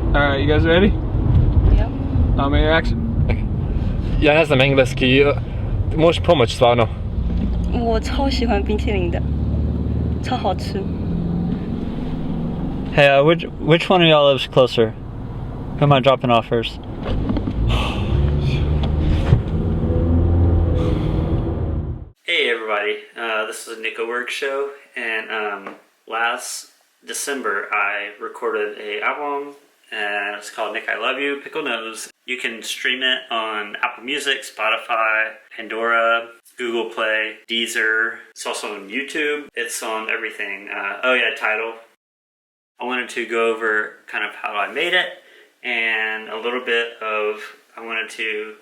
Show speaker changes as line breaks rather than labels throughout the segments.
Alright, you guys ready?
Yep.
Your action.
Jag är nästan engelski. Możesz pomóc stvarno?
我超喜欢冰淇淋的，超好吃。
Hey, which one of y'all lives closer? Who am I dropping off first?
Hey everybody, this is a Nico Work Show, and last December I recorded a album, and it's called Nick I Love You, Pickle Nose. You can stream it on Apple Music, Spotify, Pandora, Google Play, Deezer. It's also on YouTube. It's on everything. Tidal. I wanted to go over kind of how I made it, and a little bit of, I wanted to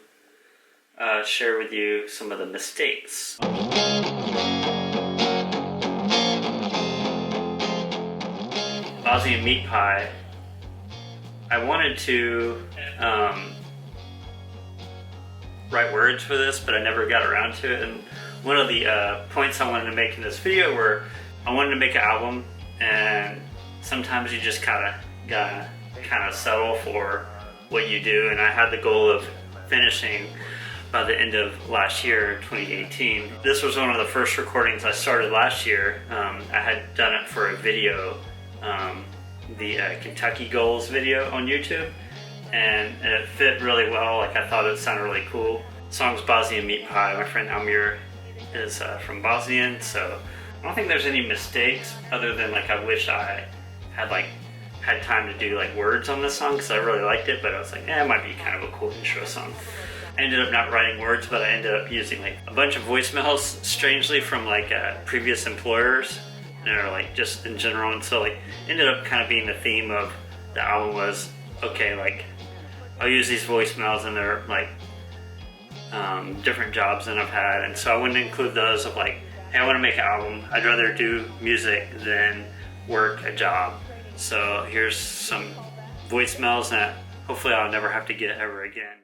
share with you some of the mistakes. Bosnian meat pie. I wanted to write words for this, but I never got around to it. And one of the points I wanted to make in this video were I wanted to make an album, and sometimes you just gotta settle for what you do. And I had the goal of finishing by the end of last year, 2018. This was one of the first recordings I started last year. I had done it for a video, the Kentucky Goals video on YouTube, and it fit really well. Like, I thought it sounded really cool. The song's Bosnian Meat Pie. My friend Amir is from Bosnian, so I don't think there's any mistakes other than like I wish I had time to do like words on this song because I really liked it, but I was like, it might be kind of a cool intro song. I ended up not writing words, but I ended up using like a bunch of voicemails, strangely, from like previous employers, or like just in general. And so like ended up kind of being the theme of the album was, okay, like I'll use these voicemails and they're like different jobs than I've had. And so I wanted to include those of like, hey, I want to make an album. I'd rather do music than work a job. So here's some voicemails that hopefully I'll never have to get ever again.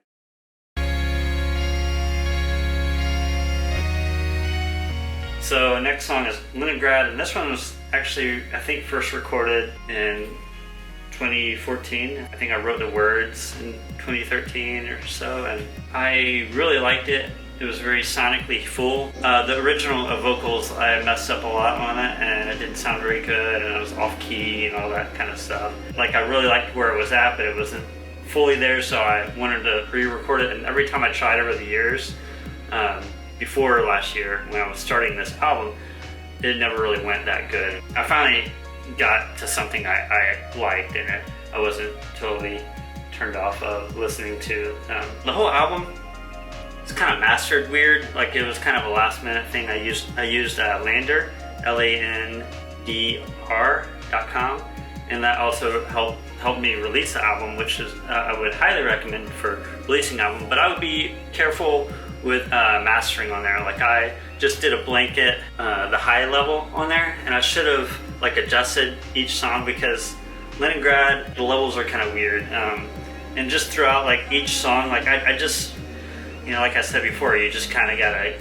So next song is Leningrad, and this one was actually, I think, first recorded in 2014. I think I wrote the words in 2013 or so, and I really liked it. It was very sonically full. The original vocals, I messed up a lot on it, and it didn't sound very good, and it was off key and all that kind of stuff. Like, I really liked where it was at, but it wasn't fully there, so I wanted to re-record it. And every time I tried over the years, before last year when I was starting this album, it never really went that good. I finally got to something I liked, and I wasn't totally turned off of listening to. The whole album, it's kind of mastered weird. Like, it was kind of a last minute thing. I used Landr, LANDR.com, and that also helped me release the album, which is I would highly recommend for releasing an album. But I would be careful with mastering on there. Like, I just did a blanket the high level on there, and I should have like adjusted each song because Leningrad, the levels are kind of weird, and just throughout like each song, like I just, you know, like I said before, you just kind of gotta,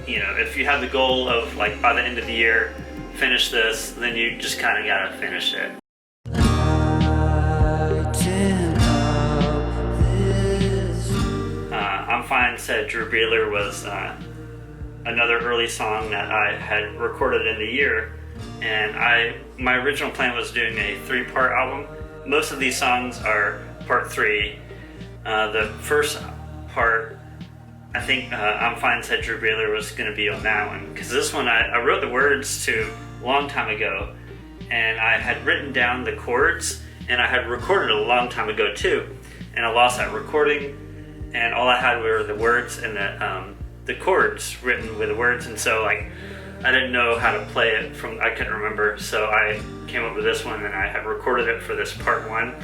you know, if you have the goal of like by the end of the year finish this, then you just kind of gotta finish it. I'm Fine said Drew Breeler was another early song that I had recorded in the year, and my original plan was doing a 3-part album. Most of these songs are part 3. The first part, I think I'm Fine said Drew Breeler was going to be on that one, because this one I wrote the words to a long time ago, and I had written down the chords, and I had recorded a long time ago too, and I lost that recording. And all I had were the words and the chords written with the words, and so like I didn't know how to play it I couldn't remember, so I came up with this one, and I had recorded it for this part 1.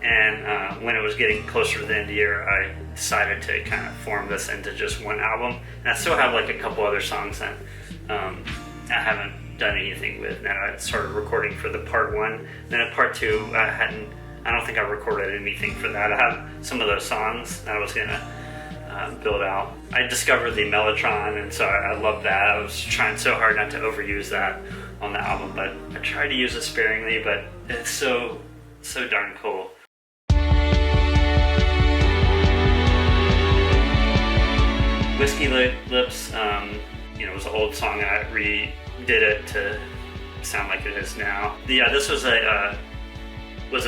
And when it was getting closer to the end of the year, I decided to kind of form this into just one album. And I still have like a couple other songs that I haven't done anything with, and I started recording for the part 1. Then at part 2, I don't think I recorded anything for that. I have some of those songs that I was gonna build out. I discovered the Mellotron, and so I loved that. I was trying so hard not to overuse that on the album, but I tried to use it sparingly, but it's so darn cool. Whiskey Lips, you know, was an old song. I redid it to sound like it is now. Yeah, this was a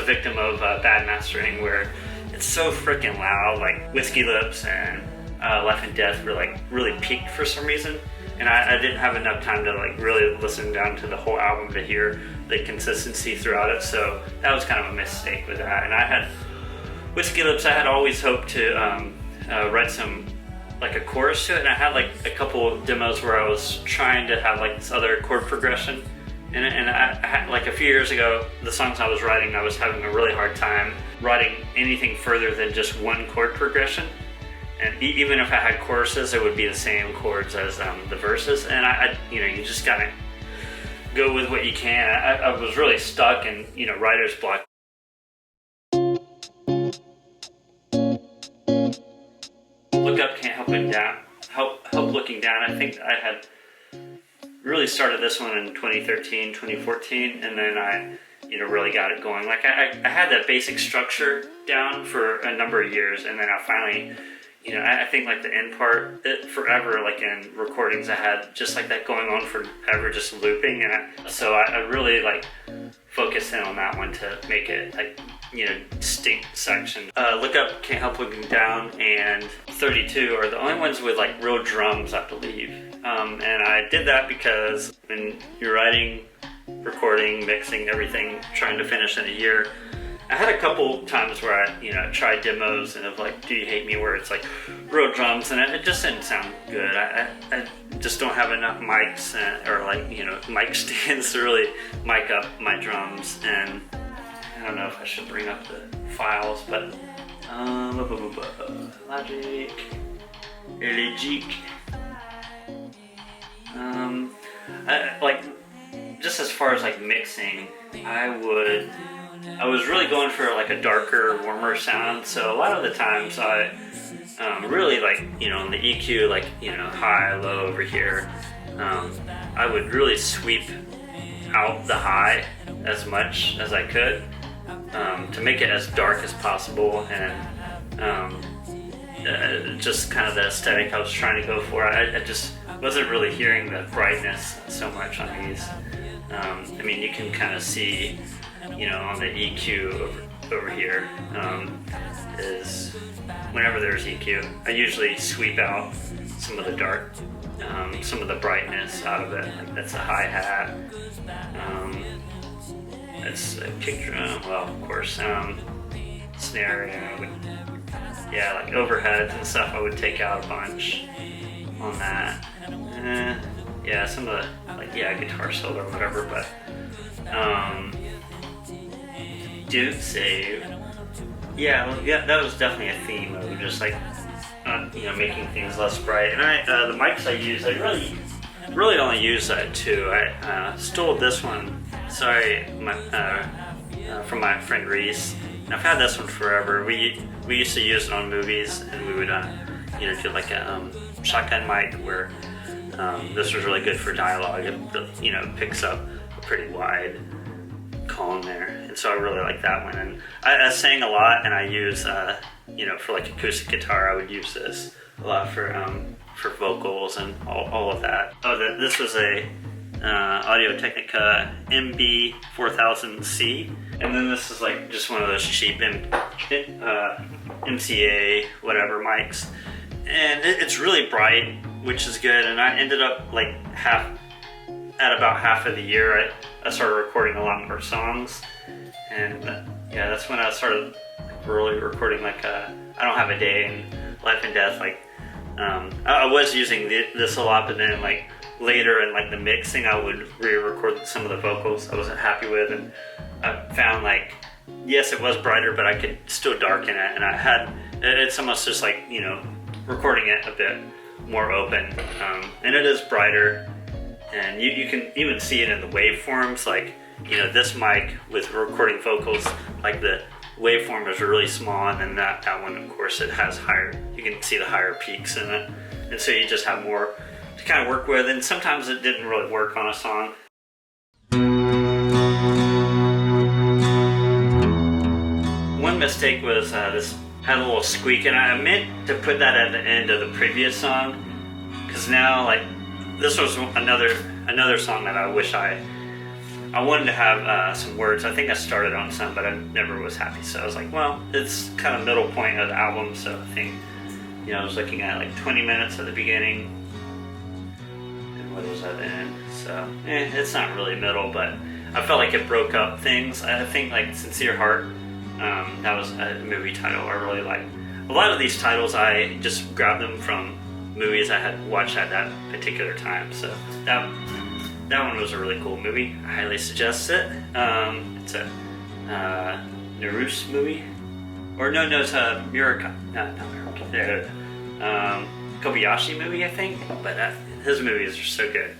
victim of bad mastering, where it's so freaking loud. Like Whiskey Lips and Life and Death were like really peaked for some reason, and I didn't have enough time to like really listen down to the whole album to hear the consistency throughout it. So that was kind of a mistake with that. And I had Whiskey Lips, I had always hoped to write some like a chorus to it, and I had like a couple of demos where I was trying to have like this other chord progression, and I had, like a few years ago, the songs I was writing, I was having a really hard time writing anything further than just one chord progression, and even if I had choruses, it would be the same chords as the verses, and I you know, you just gotta go with what you can. I was really stuck in, you know, writer's block. Look Up, Can't Help Looking Down. Help Looking Down. I think I had really started this one in 2013, 2014, and then I, you know, really got it going. Like I had that basic structure down for a number of years, and then I finally, you know, I think like the end part, forever, like in recordings, I had just like that going on forever, just looping, and so I really like focused in on that one to make it like, you know, distinct section. Look Up, Can't Help Looking Down, and 32 are the only ones with like real drums, I believe. And I did that because when you're writing, recording, mixing, everything, trying to finish in a year, I had a couple times where I, you know, tried demos and of like Do You Hate Me, where it's like real drums, and it just didn't sound good. I just don't have enough mics or like, you know, mic stands to really mic up my drums, and I don't know if I should bring up the files, but Logic. Like, just as far as like mixing, I was really going for like a darker, warmer sound. So a lot of the times I really like, you know, in the EQ, like, you know, high, low over here, I would really sweep out the high as much as I could, to make it as dark as possible, and just kind of the aesthetic I was trying to go for. I just wasn't really hearing the brightness so much on these. I mean, you can kind of see, you know, on the EQ over here, is whenever there's EQ, I usually sweep out some of the dark, some of the brightness out of it. Like that's a hi-hat, that's a kick drum, well, of course, snare, yeah, like overheads and stuff I would take out a bunch on that. Yeah, some of the, like, yeah, guitar solo or whatever, but Dude Save, yeah, that was definitely a theme of just like, you know, making things less bright. And the mics I use, I really only use two. I stole this one, sorry, from my friend Reese. I've had this one forever. We used to use it on movies, and we would you know, do like a shotgun mic where this was really good for dialogue. It, you know, picks up a pretty wide column there, and so I really like that one. And I sang a lot, and I use you know, for like acoustic guitar, I would use this a lot for vocals and all of that. Oh, this was a Audio-Technica MB4000C, and then this is like just one of those cheap MCA whatever mics, and it's really bright, which is good. And I ended up like about half of the year I started recording a lot more songs, and yeah, that's when I started really recording. Like I Don't Have a Day and Life and Death. Like I was using this a lot, but then like later in like the mixing, I would re-record some of the vocals I wasn't happy with, and I found like, yes, it was brighter, but I could still darken it, and it's almost just like, you know, recording it a bit more open, and it is brighter, and you can even see it in the waveforms. Like, you know, this mic with recording vocals, like the waveform is really small, and then that one, of course, it has higher, you can see the higher peaks in it, and so you just have more to kind of work with. And sometimes it didn't really work on a song. One mistake was this had a little squeak, and I meant to put that at the end of the previous song, because now, like, this was another song that I wish I wanted to have some words. I think I started on some, but I never was happy, so I was like, well, it's kind of middle point of the album, so I think, I was looking at like 20 minutes at the beginning, and what was at the end, so, it's not really middle, but I felt like it broke up things. I think like Sincere Heart, that was a movie title I really liked. A lot of these titles, I just grabbed them from movies I had watched at that particular time, so that one was a really cool movie. I highly suggest it. It's a Naruse movie. Or no, it's a Kobayashi movie, I think. But his movies are so good.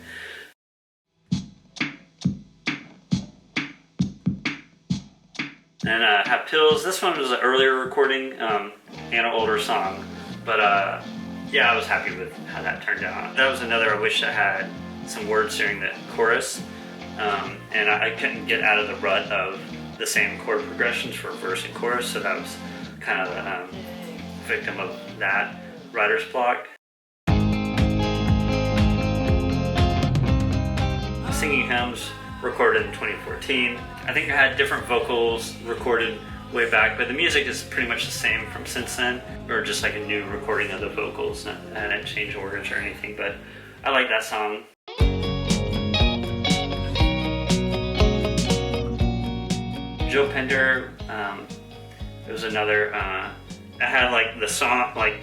And Have Pills. This one was an earlier recording and an older song. But yeah, I was happy with how that turned out. That was another I wish I had some words during the chorus. And I couldn't get out of the rut of the same chord progressions for verse and chorus, so that was kind of the victim of that writer's block. Singing Hymns, recorded in 2014. I think I had different vocals recorded way back, but the music is pretty much the same from since then, or just like a new recording of the vocals. I didn't change words or anything, but I like that song. Joe Pender, it was another, I had like the song, like,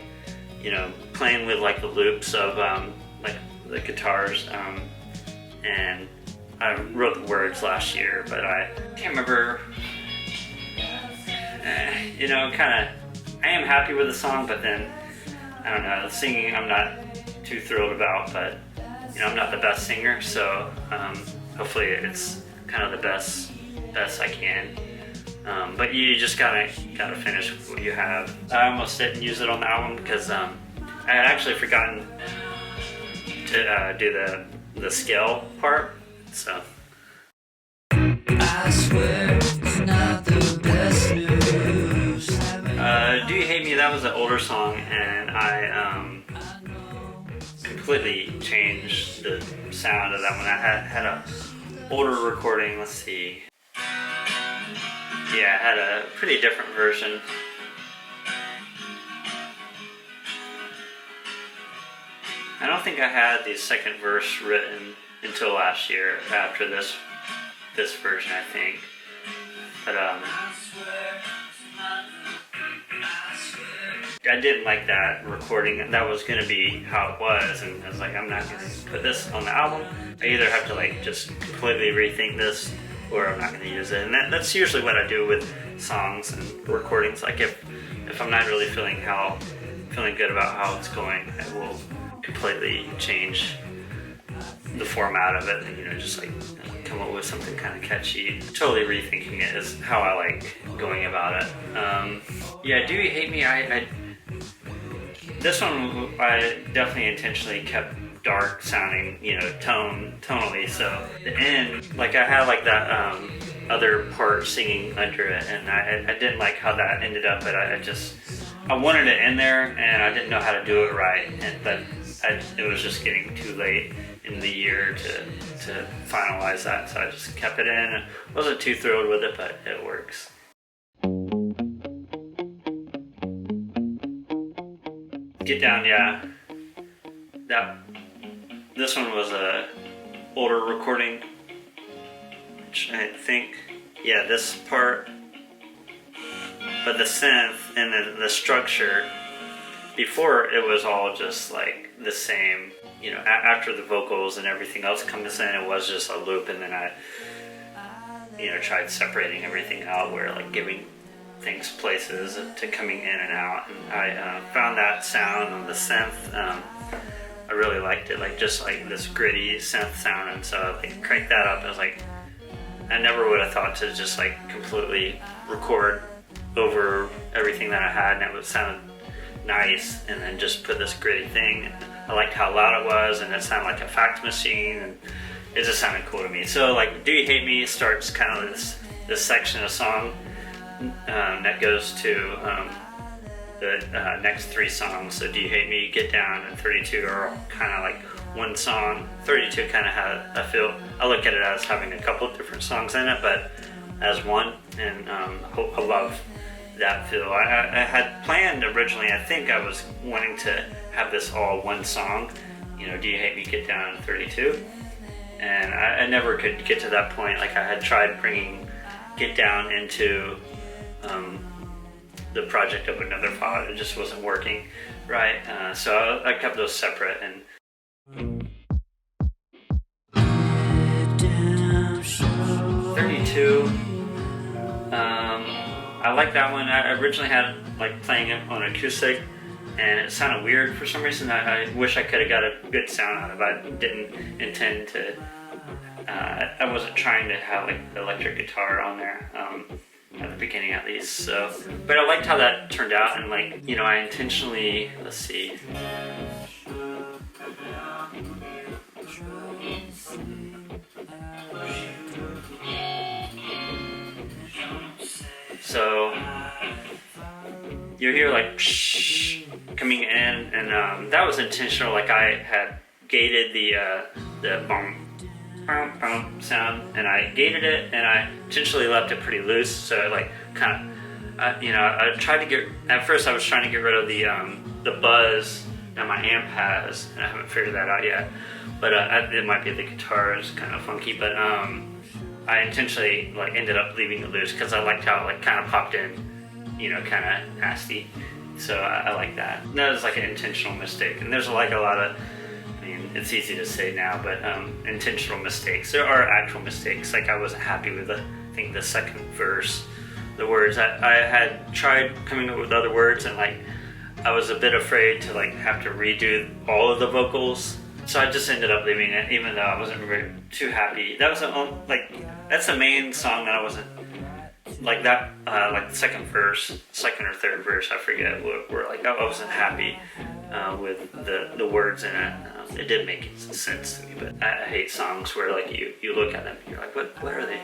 playing with like the loops of like the guitars, and I wrote the words last year, but I can't remember, I am happy with the song, but then, I don't know, the singing I'm not too thrilled about, but, I'm not the best singer, so hopefully it's kind of the best I can. But you just gotta finish with what you have. I almost didn't use it on the album because I had actually forgotten to do the scale part, so. I swear it's not the best news. Do You Hate Me? That was an older song, and I completely changed the sound of that one. I had a older recording. Let's see. Yeah, I had a pretty different version. I don't think I had the second verse written until last year after this version, I think. But I didn't like that recording. That was going to be how it was, and I was like, I'm not going to put this on the album. I either have to like just completely rethink this, or I'm not going to use it. And that's usually what I do with songs and recordings. Like if I'm not really feeling good about how it's going, I will completely change the format of it and just like come up with something kind of catchy. Totally rethinking it is how I like going about it. Yeah, Do You Hate Me? This one I definitely intentionally kept dark sounding, tonally. So the end, like I had like that other part singing under it, and I didn't like how that ended up, but I wanted it in there, and I didn't know how to do it right, but it was just getting too late in the year to finalize that, so I just kept it in. I wasn't too thrilled with it, but it works. Get Down, yeah. This one was a older recording, which I think, yeah, this part, but the synth and the structure, before it was all just like the same, after the vocals and everything else comes in, it was just a loop, and then I, tried separating everything out, where like giving things places to coming in and out, and I found that sound on the synth, I really liked it, like just like this gritty synth sound, and so I cranked that up. I was like, I never would have thought to just like completely record over everything that I had, and it would sound nice, and then just put this gritty thing. I liked how loud it was, and it sounded like a fax machine, and it just sounded cool to me. So like Do You Hate Me starts kind of this section of song that goes to the next 3 songs, so Do You Hate Me, Get Down, and 32 are all kind of like one song. 32 kind of had, I look at it as having a couple of different songs in it, but as one, and I love that feel. I had planned originally, I think I was wanting to have this all one song, Do You Hate Me, Get Down, and 32, and I never could get to that point. Like, I had tried bringing Get Down into the project of another file. It just wasn't working right, so I kept those separate. And 32, I like that one. I originally had like playing it on acoustic, and it sounded weird for some reason. I wish I could have got a good sound out of it. I didn't intend to. I wasn't trying to have like electric guitar on there. At the beginning at least, so. But I liked how that turned out, and like, I intentionally, let's see. So, you hear like psh coming in, and that was intentional. Like, I had gated the boom sound, and I gated it, and I intentionally left it pretty loose, so it like kind of, I tried to get, at first I was trying to get rid of the buzz that my amp has, and I haven't figured that out yet, but it might be the guitar is kind of funky, but I intentionally like ended up leaving it loose because I liked how it like kind of popped in, kind of nasty, so I like that. That was like an intentional mistake, and there's like a lot of, it's easy to say now, but intentional mistakes. There are actual mistakes. Like, I wasn't happy with I think the second verse, the words. I had tried coming up with other words, and like I was a bit afraid to like have to redo all of the vocals. So I just ended up leaving it, even though I wasn't really too happy. That was that's the main song that I wasn't like that. Like the second or third verse, I forget. Where like I wasn't happy with the words in it. It didn't make sense to me, but I hate songs where like you look at them and you're like, what are they?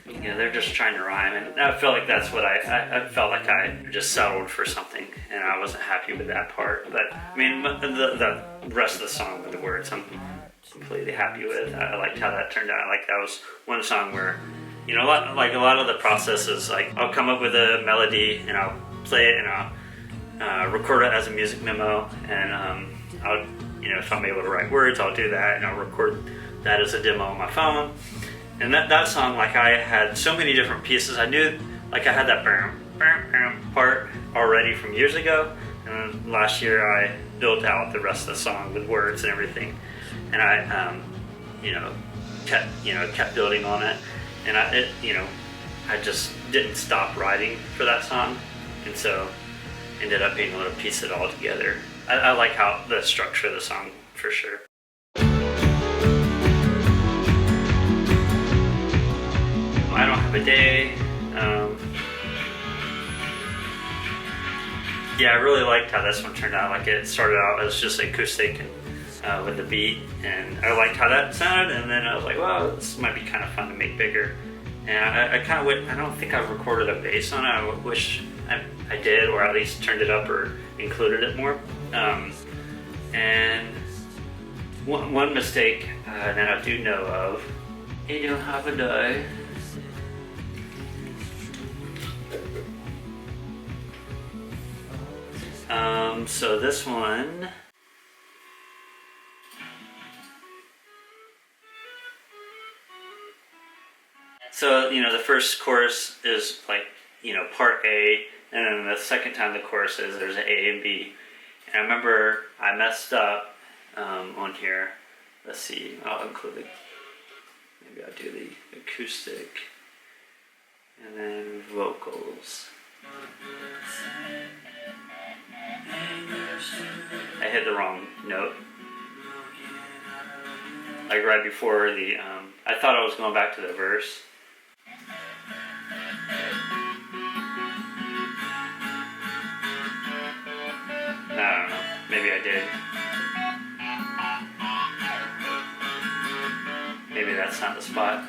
They're just trying to rhyme, and I felt like that's what I felt like I just settled for something, and I wasn't happy with that part. But the rest of the song with the words, I'm completely happy with. I liked how that turned out. Like, that was one song where, a lot of the process is like I'll come up with a melody and I'll play it and I'll record it as a music memo, and I'll. If I'm able to write words, I'll do that, and I'll record that as a demo on my phone. And that song, like, I had so many different pieces. I knew, like, I had that part already from years ago, and then last year I built out the rest of the song with words and everything. And I, kept building on it, and I just didn't stop writing for that song, and so ended up being able to piece it all together. I like how the structure of the song, for sure. I Don't Have a Day. Yeah, I really liked how this one turned out. Like, it started out as just acoustic and with the beat, and I liked how that sounded, and then I was like, well, this might be kind of fun to make bigger. And I kind of went, I don't think I recorded a bass on it. I wish I did, or at least turned it up or included it more. And one mistake that I do know of, You Don't Have a Day. So this one, so the first chorus is like part A, and then the second time the chorus is there's an A and B. And I remember I messed up on here. Let's see, I'll include it. Maybe I'll do the acoustic and then vocals. I hit the wrong note. Like right before the, I thought I was going back to the verse. I don't know, maybe I did. Maybe that's not the spot.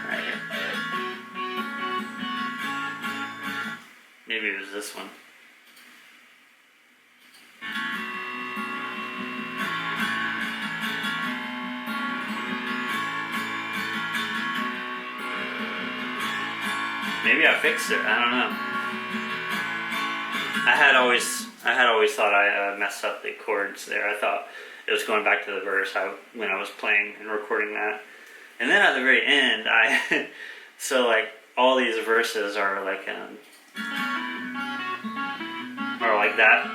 Right here. Maybe it was this one. Maybe I fixed it. I don't know. I had always thought I messed up the chords there. I thought it was going back to the verse when I was playing and recording that. And then at the very end, so like all these verses are like that,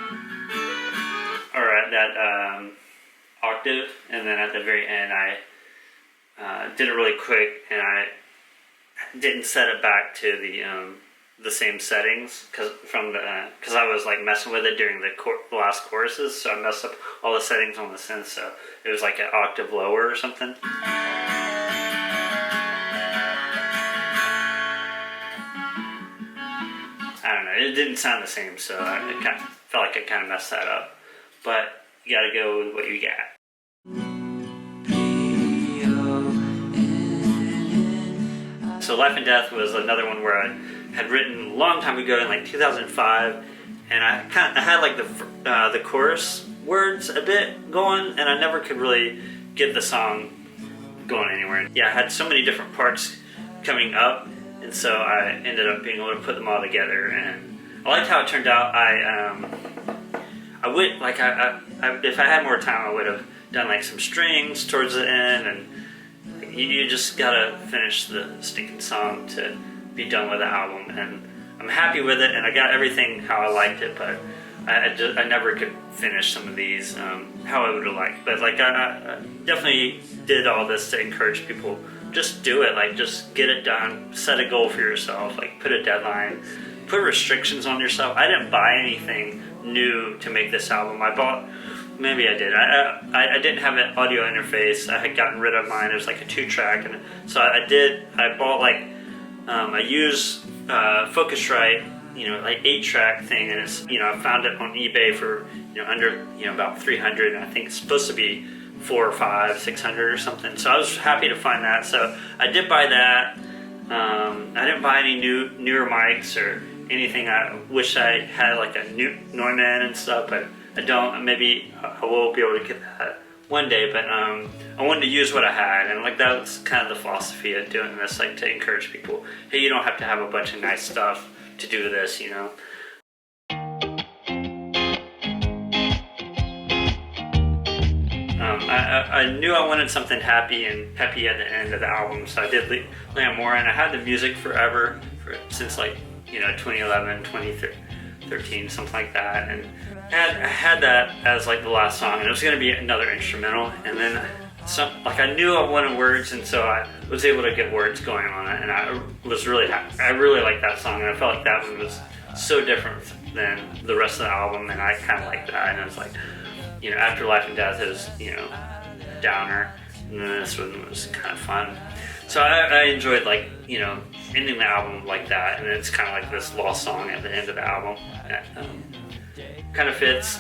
or at that octave, and then at the very end, I did it really quick, and I didn't set it back to the same settings because I was like messing with it during the last choruses, so I messed up all the settings on the synth, so it was like an octave lower or something. I don't know, it didn't sound the same, so I kind of felt like I kind of messed that up, but you gotta go with what you got. So Life and Death was another one where I had written a long time ago in like 2005, and I had like the chorus words a bit going, and I never could really get the song going anywhere. Yeah, I had so many different parts coming up, and so I ended up being able to put them all together, and I liked how it turned out. I would like if I had more time, I would have done like some strings towards the end, and you just gotta finish the stinking song to be done with the album, and I'm happy with it, and I got everything how I liked it, but I never could finish some of these how I would have liked. But like I definitely did all this to encourage people. Just do it, like just get it done, set a goal for yourself, like put a deadline, put restrictions on yourself. I didn't buy anything new to make this album. Maybe I did. I didn't have an audio interface. I had gotten rid of mine. It was like a 2-track, and so I bought like I use Focusrite, like 8-track thing, and it's I found it on eBay for under about 300, and I think it's supposed to be 400 or 500, 600 or something. So I was happy to find that. So I did buy that. I didn't buy any newer mics or anything. I wish I had like a new Neumann and stuff, but I don't. Maybe I will be able to get that one day, but I wanted to use what I had, and like that was kind of the philosophy of doing this, like to encourage people, hey, you don't have to have a bunch of nice stuff to do this, I knew I wanted something happy at the end of the album, so I did Land More, and I had the music forever, since like 2011, 2013, something like that, and I had that as like the last song, and it was going to be another instrumental, and then I knew I wanted words, and so I was able to get words going on it, and I was really happy. I really liked that song, and I felt like that one was so different than the rest of the album, and I kind of liked that, and it was like, after Life and Death is, downer, and then this one was kind of fun. So I enjoyed like, ending the album like that, and it's kind of like this lost song at the end of the album. Kind of fits,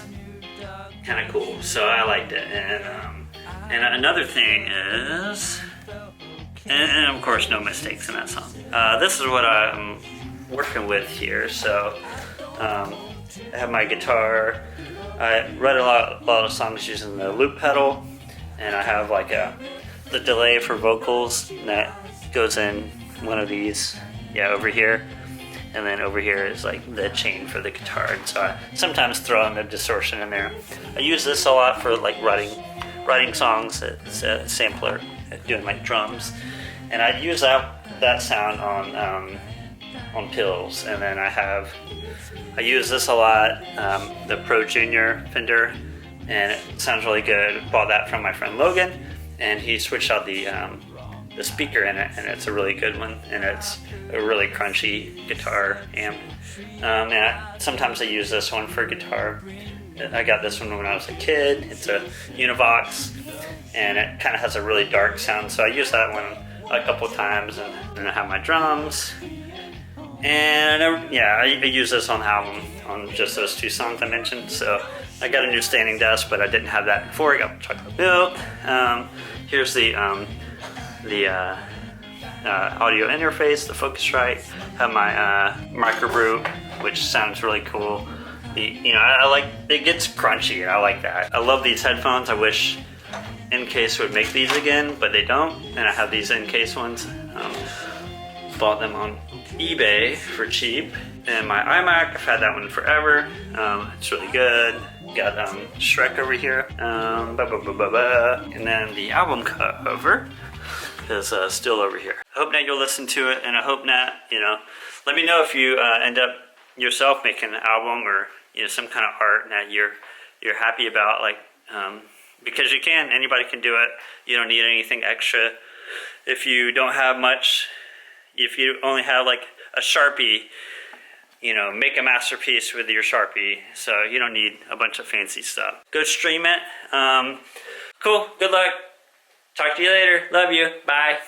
kind of cool, so I liked it. And another thing is, and of course no mistakes in that song. This is what I'm working with here. So I have my guitar. I write a lot of songs using the loop pedal, and I have like the delay for vocals that goes in one of these, over here. And then over here is like the chain for the guitar. And so I sometimes throw in the distortion in there. I use this a lot for like writing songs. It's a sampler doing like drums. And I use that sound on pills. And then I use this a lot, the Pro Junior Fender, and it sounds really good. Bought that from my friend Logan, and he switched out the speaker in it, and it's a really good one, and it's a really crunchy guitar amp. Sometimes I use this one for guitar. I got this one when I was a kid. It's a Univox, and it kind of has a really dark sound, so I use that one a couple times, and then I have my drums. And I use this on the album on just those 2 songs I mentioned. So I got a new standing desk, but I didn't have that before. I got chocolate milk. Here's the audio interface, the Focusrite. Have my microbrew which sounds really cool. I like, it gets crunchy, and I like that. I love these headphones. I wish N-Case would make these again, but they don't, and I have these N-Case ones. Bought them on eBay for cheap. And my iMac, I've had that one forever. It's really good. Got Shrek over here. And then the album cover is still over here. I hope that you'll listen to it, and I hope that, let me know if you end up yourself making an album or some kind of art that you're happy about, like because you can, anybody can do it. You don't need anything extra. If you don't have much, if you only have like a Sharpie, make a masterpiece with your Sharpie. So you don't need a bunch of fancy stuff. Go stream it. Cool. Good luck. Talk to you later. Love you. Bye.